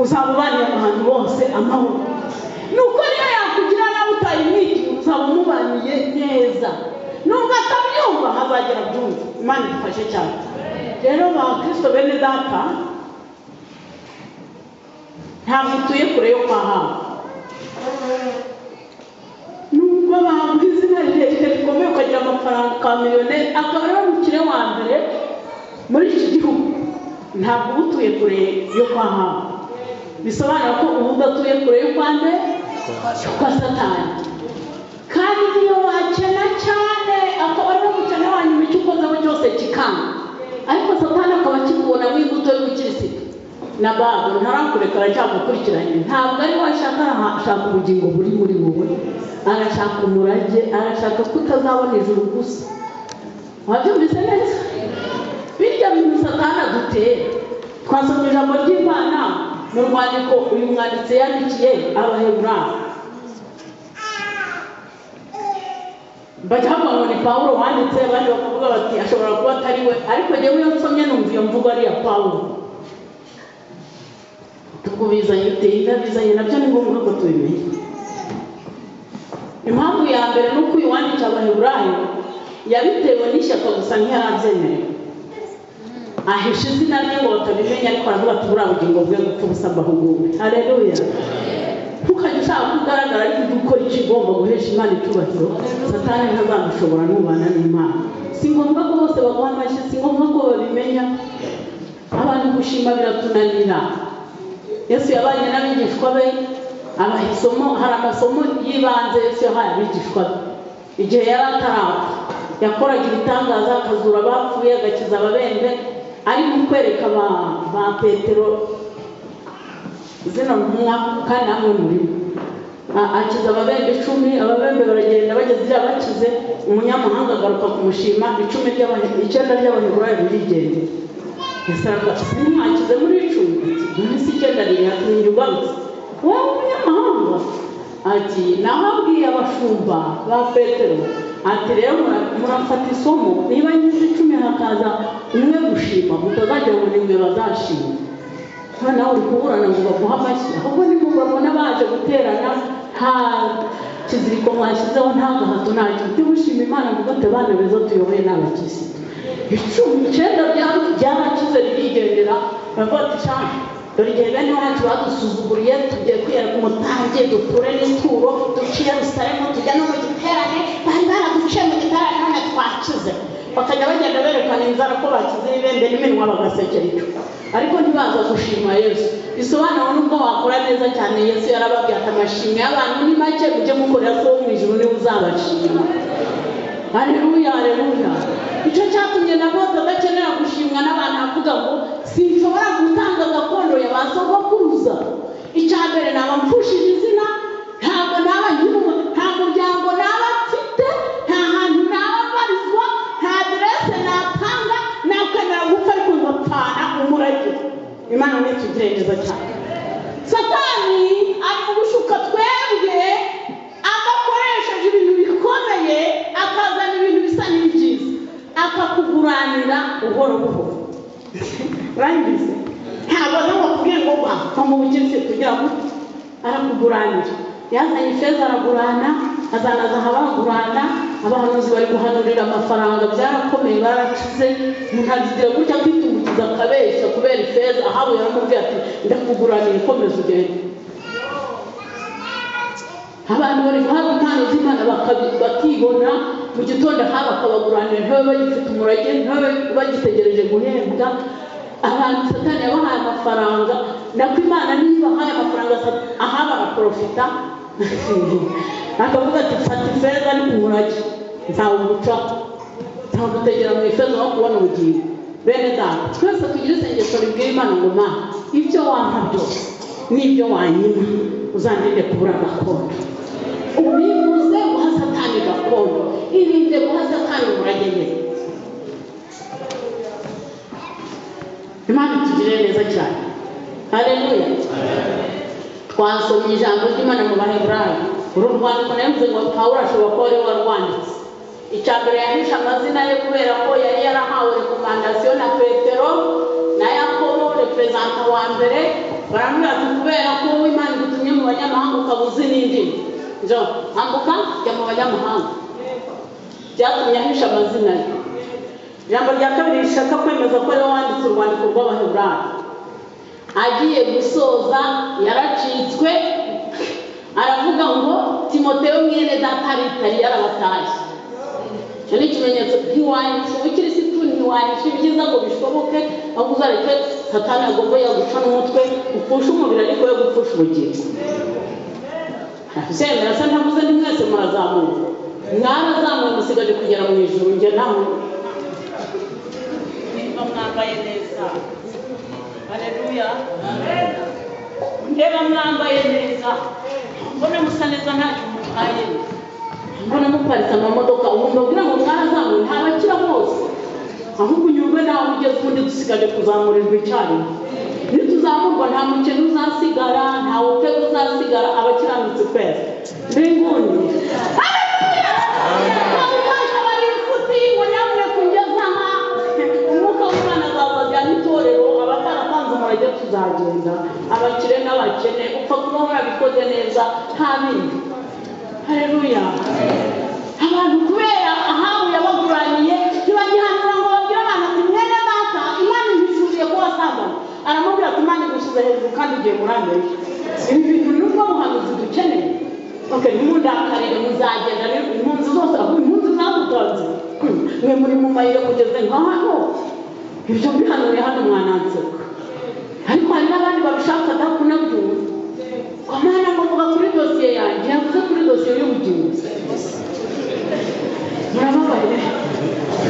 uzabubaniye abantu bose amahoro. Nuko niyo yakugira nawe utayimwikiye uzaba umubaniye neza. Nubwo atabyumva hazagera byumva. Imana idufashe cyane. Rero ba Kristo bene data, ntabwo utuye kure yo kwa Haba. Nubwo bahabwa izina rirerire rikomeye ukagira amafaranga ka miliyoneri, akaba ari umukire wa mbere muri iki gihugu, ntabwo uba utuye kure yo kwa Haba. Bisobanura ko ubu udatuye kure yo kwa nde? Kwa Satani. Kandi niyo wakena cyane akaba ari umukene wa nyuma, icyo ukozeho cyose kikanga, ariko Satani akaba akikubona nk'imbuto y'ubukirisitu. Nabantu ntarakureka aracyagukurikiranye. Ntabwo ari washaka ashaka ubugingo buri muri wowe, arashaka umurage, arashaka ko utazabona ijuru gusa. Wabyumvise neza? Birya bintu Satani adutera. Twasomye ijambo ry'Imana mu rwandiko uyu mwanditsi yandikiye Abaheburayo. Bacyangwa ngo ni Pawulo wanditse, abandi bakavuga bati ashobora kuba atari we, ariko njyewe iyo nsomye numva iyo mvugo ari iya Pawulo. Tukubizanye utindabizanye nabyo ni ngombwa ko tubimenye. Impamvu ya mbere nuko uyu wanditse Abaheburayo yabitewe n'ishyaka gusa ntiyarabyemera. Ahisha izina rye ngo batabimenya, ariko aravuga ati buriya bugingo bwe gupfa ubusa mbahuguwe. Haleluya. Ntukajya ushaka kugaragara ariko ujye ukora icyo ugomba guhesha Imana icyubahiro. Satani ntazamushobora nubana n'Imana. Si ngombwa ko bose baguha amashyi, si ngombwa ko babimenya. Abantu gushima biratunanira. Yesu yabanye n'abigishwa be, abaha isomo, hari amasomo y'ibanze Yesu yahaye abigishwa be. Igihe yari atarapfa yakoraga ibitangaza, akazura abapfuye, agakiza ababembe. Ari mu kwereka ba Petero zino ntumwa kandi namwe muri akiza ababembe 10. Ababembe baragenda bageze iyo bakize, umunyamahanga agaruka kumushima. 9 ry'Abaheburayo birigendera. Yesu aravuga ati ntihakize muri 10, muri 9 riri hatumye ugarutse wowe umunyamahanga. Ati nababwiye abashumba ba Petero ati rero murafata isomo, niba ngize 10 hakaza umwe gushima, mutazajya ngo nimwe bazashima. Hano uri kuburana ngo baguha amashyi, ahubwo ni mubabona baje guterana, nta kiziriko mwashyizeho, nta gahato, nta kintu. Mushima Imana ngo gute bana beza tuyoboye n'abakirisitu. 9 byarakize birigendera. Bavuga ati cyane dore igihe bene wacu badusuzuguriye, tugiye kwiyereka umutangiye, duture n'ituro, duciye Yerusalemu, tujya no mu giterane, bari baraduciye mu giterane none twakize. Bakajya bagenda berekana inzara ko bakize ibembe n'iminwa bagasekera icyo, ariko ntibaza gushima Yesu. Bisobanura nubwo wakora neza cyane, Yesu yarababwiye ati amashimwe y'abantu ni make, mujye mukorera ko mu ijuru niwe uzabashima. Haleluya, haleluya. Icyo cyatumye na Bose adakenera gushimwa n'abantu, avuga ngo sinshobora gutanga gakondo ya ba sogokuruza. Icya mbere naba mpfushije izina, ntabwo naba nyuma, nta muryango naba mfite, nta hantu naba barizwa, nta aderese natanga, nakwemera gupfa ariko ngapfana umurage. Imana nitugire neza cyane. Satani ari gushuka twebwe, agakoresheje ibintu bikomeye, akazana ibintu bisa n'ibyiza, akakuguranira buhoro buhoro. Rangize ntabwo ari wakubwiye ngo bapfa mu bukirisitu kugira ngo arakuguranira. Yazanye ifeza aragurana, azana zahabu aragurana. Abahanuzi bari guhanurira amafaranga, byarakomeye, barakize. Umuntu azigira gutya kwitungukiza akabeshya kubera ifeza. Ahabu yaramubwiye ati ndakuguranira, ikomeza ugende. Abantu bari guhabwa impano z'Imana bakibona, mu gitondo haba akabaguranira, ntawe bagifite umurage, ntawe bagitegereje guhembwa. Abantu Satani yabahaye amafaranga, nako Imana niba ahaye amafaranga ahaba araprofita. Akavuga ati fata ifeza ni umurage, nzawuguca, nzagutegera mu ifeza aho kubona ubugingo. Bene data, twese tugira isengesho ribwira Imana ngo Mana, ibyo wampa byose n'ibyo wanyima uzandinde kubura gakondo. Ubivuze guha Satani gakondo, irinde guha Satani umurage nyine. Imana itugire neza cyane. Haleluya. Twasomye ijambo ry'Imana mu Baheburayo. Uru rwandiko navuze ngo Pawulo ashobora kuba ari we warwanditse. Icya mbere yahishe amazina ye kubera ko yari yarahawe rekomandasiyo na Petero na Yakobo, representa wa mbere, barambwira ati kubera ko Imana igutumye mu banyamahanga ukabuzi n'indimi njo ambuka jya mu banyamahanga byatumye ahisha amazina ye. Ijambo rya kabiri rishaka kwemeza ko ariwe wanditse urwandiko rw'Abaheburayo. Agiye gusoza yaracitswe aravuga ngo Timoteyo mwene data ari yarabatashye. Icyo ni ikimenyetso ntiwahisha ubukirisitu, ntiwahisha ibyiza ngo bishoboke, ahubwo uzareke Satani agomba yaguca n'umutwe upfusha umubiri ariko yo gupfusha ubugingo. Semera se ntavuze ndi mwese murazamuka, mwarazamuye musigaje kugera mu ijuru. Njye nawe niba mwambaye neza, haleluya, ndeba mwambaye neza, mbona musa neza ntacyo mutwaye, mbona muparitse amamodoka, umuntu ubwira ngo mwarazamuye ntabakira bose, ahubwo unyurwe nawe ugeze ubundi dusigaje kuzamurirwa icyarimwe. Nituzamurwa nta mukene uzasigara, nta utego uzasigara, abakiranutsi twese mbinguni. Umwuka w'Imana azazajyana itorero, abataratanze umurage tuzagenda, abakire n'abakene, upfa kuba warabikoze neza nta bindi. Haleluya. Abantu kubera ahabu yabaguraniye ntibagihanura ngo babwire abantu ati mwene data Imana ihishuriye ko wasambana. Aramubwira ati Imana igushyize hejuru kandi ugiye muri Amerika. Ibi bintu ni ubwo buhanuzi dukeneye. Ntimundakarire muzagenda impunzi zose, aho impunzi zadutanze mwe muri mu mayire kugeze nk'aho ibyo mbihanuriye hano mwananseka. Ariko hari n'abandi babishaka kunabyumva. Komera mvuga kuri dosiye yanjye, yavuze kuri dosiye y'ubugingo. Murababaye.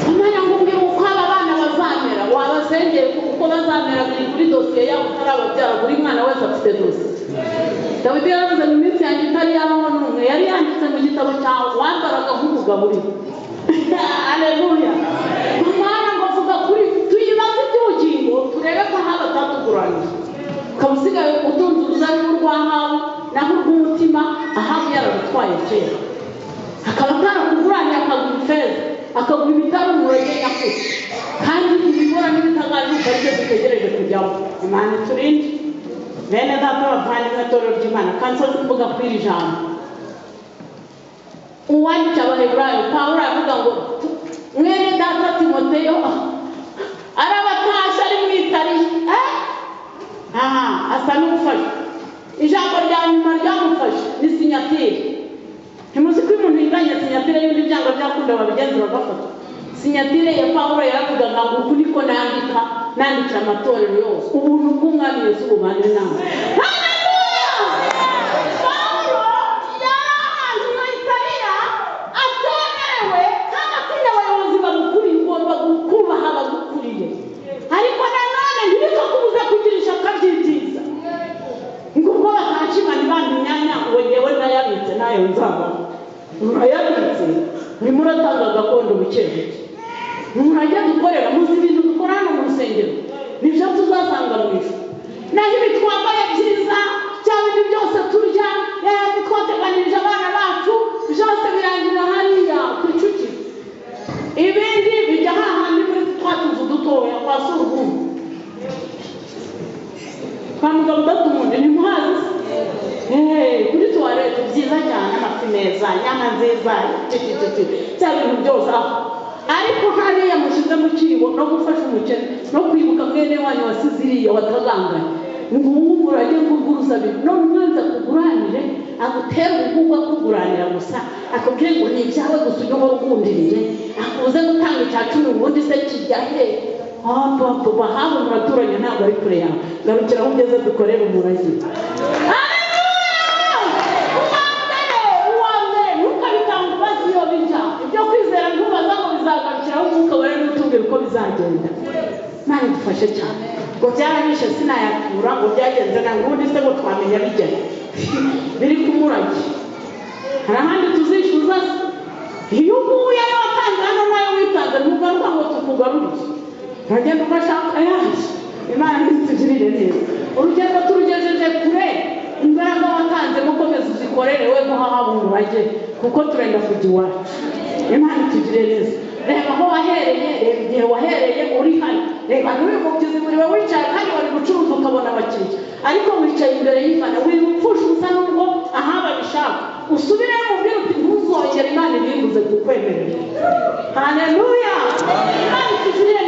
Komera ngumbwira uko aba bana bazamera, wabasengeye uko bazamera kuri dosiye yabo utarababyara. Buri mwana wese afite dosiye. Dawidi yaravuze mu minsi yanjye itari yabaho n'umwe, yari yanditse mu gitabo cyawe wambaraga nk'umugabo uri. Haleluya. Komera ngo vuga kuri tuyibaze iby'ubugingo turebe ko haba tatuguranye. Kamusigaye utunze uruzabibu rw'ahabu naho urw'umutima ahabu yararutwaye kera. Akaba atarakuguranye akagura ifeza, akagura ibitaro umurage nyakuri. Kandi ibigora n'ibitagajuka aribyo dutegereje kujyaho. Imana iturinde. Bene data bavandimwe itorero ry'Imana, kandi so tuvuga kuri iri jambo. Uwanditse Abaheburayo Pawulo avuga ngo mwene data Timoteyo arabatashye ari mu Italiya. Asa n'ufashe. Ijambo rya nyuma ryamufashe ni sinyatire. Ntimuzi ko umuntu yiganye sinyatire y'ibindi byanga byakunda babigenzura bafata. Sinyatire ya Pawulo yaravugaga ngo uku niko nandikira amatorero yose. Ubuntu bw'Umwami Yesu bubane nawe. Haleluya! Pawulo yari ahantu mu Italiya atemerewe kandi afite abayobozi bagukuriye, ugomba kubaha abagukuriye. Ariko nanone ntibikakubuza kugira ishyaka ry'ibyiza. Ngubwo batashima ntibandi myanya ngo yewe ndayabitse nayo nzaba. Urayabitse urimo uratanga gakondo bukebuke. Murajya dukorera muzi ibintu dukora hano mu rusengero nibyo tuzasanga mu ijuru. Naho ibi twambaye byiza cyangwa ibindi byose turya twateganirije abana bacu byose birangira hariya ku Kicukiro. Ibindi bijya hahandi muri twa tuzu dutoya kwa Surubungu. Kwa mugabo udatumunde ni muhazi. Kuri tuwarete byiza cyane, amafi meza, nyama nziza, cyangwa ibintu byose aho. Ariko hariya mushize mu kibo no gufasha umukene no kwibuka mwene wanyu wasiziriye watagangaye. Ngubu urajye kuguruza bintu none mwanza kuguranire agutera ubugwa kuguranira gusa akubwire ngo ni ibyawe gusa ujye urugundiriye akuze gutanga icya 10 ubundi se kijya he. Papa bahawe muraturanye ntabwo ari kure yawe. Garukira aho ugeze dukorera umurage. Ibyo kwizera ntubaza ngo bizagarukiraho umwuka wera n'utubwira uko bizagenda. Imana idufashe cyane. Ngo byaranyishe sinayakura ngo byagenze na ngundi se ngo twamenya bijya. Biri kumurage. Hari ahandi tuzishyuza. Iyo ubuye watanze hano nayo witanze ntugaruka ngo tukugarurire. Uragenda ugashaka ayandi. Imana ntitugirire neza. Urugendo turugejeje kure. Imbaraga watanze mukomeze uzikorere we guhaha umurage kuko turenda kujya iwacu. Imana itugirire neza. Reba aho wahereye, reba igihe wahereye uri hano. Reba n'uyu mubyizi muri we wicaye kandi wari gucuruza ukabona abakiriya, ariko wicaye imbere y'Imana wipfusha usa n'ubwo aha babishaka, usubire mu bwira uti ntuzongere Imana ibimbuze kukwemerera. Haleluya. Imana ikugirire